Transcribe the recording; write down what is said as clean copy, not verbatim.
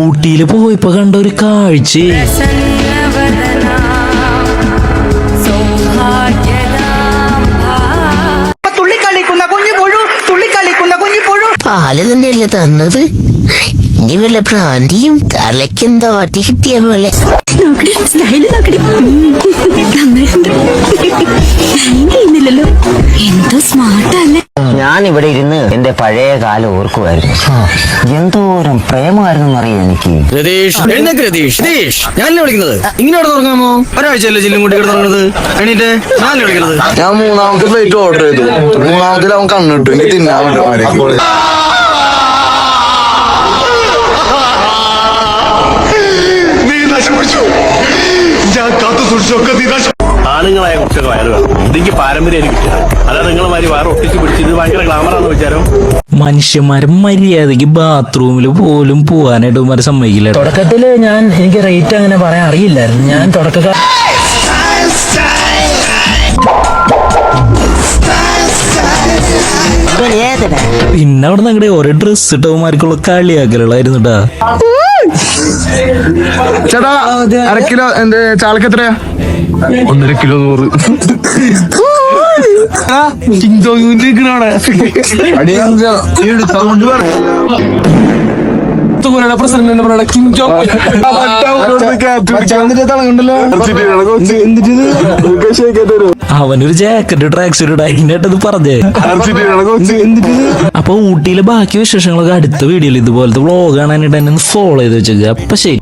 ഊട്ടിയില് പോയപ്പോ കണ്ട ഒരു കാഴ്ച പാല് തന്നെയല്ലേ തന്നത്. ഇനി വല്ല പ്രാന്തിയും തലക്കെന്താ വട്ടി കിട്ടിയ പോലെ. എന്തോ സ്മാർട്ടല്ലേ. ഞാൻ ഇവിടെ ഇരുന്ന് എന്റെ പഴയ കാലം ഓർക്കുമായിരുന്നു. എന്തോരം പ്രേമമായിരുന്നു അറിയാം എനിക്ക്. ഞാനല്ലേ വിളിക്കുന്നത്. ഇങ്ങനെ തുടങ്ങാമോ? ഒരാഴ്ചയല്ലേ ചില്ലും കൂട്ടി തുടങ്ങുന്നത്. എണീറ്റ് ഞാനല്ലേ വിളിക്കുന്നത്. ഞാൻ മൂന്നാമത്തെ പ്ലേറ്റ് ഓർഡർ ചെയ്തു. മൂന്നാമത്തിൽ അവൻ കണ്ണിട്ടു. എനിക്ക് തിന്നാൻ പറ്റും. ആണുങ്ങളായ കുറച്ചൊക്കെ വയറ് വേണം. ഇതെനിക്ക് പാരമ്പര്യം കിട്ടിയത്. അല്ലാതെ നിങ്ങളെ മാതിരി വയറ് ഒട്ടിച്ച് പിടിച്ച് ഇത് ഭയങ്കര ഗ്ലാമറാന്ന് വിചാരം. മനുഷ്യന്മാരെ മര്യാദക്ക് ബാത്റൂമിൽ പോലും പോവാനായിട്ട് ഇവന്മാരെ സമ്മതിക്കില്ല. തുടക്കത്തില് എനിക്ക് റേറ്റ് അങ്ങനെ പറയാൻ അറിയില്ലായിരുന്നു. ഞാൻ തുടക്കക്കാർ പിന്നെ അവിടെ ഞങ്ങളുടെ ഓരോ ഡ്രസ് ഇട്ടവന്മാർക്കുള്ള കളിയാക്കലുള്ളായിരുന്നു കേട്ടാ. ചേട്ടാ 1/2 കിലോ എന്റെ ചാളക്ക് എത്രയാ? 1.5 കിലോ 100. അവനൊരു ജാക്കറ്റ് ട്രാക്ക് സൂട്ട് അതിനായിട്ടത് പറഞ്ഞേ. അപ്പൊ ഊട്ടിയിലെ ബാക്കി വിശേഷങ്ങളൊക്കെ അടുത്ത വീഡിയോയിൽ ഇതുപോലത്തെ വ്ളോഗ് കാണാനായിട്ട് എന്നെ ഒന്ന് ഫോളോ ചെയ്ത് വെച്ചേക്കുക. അപ്പൊ ശരി.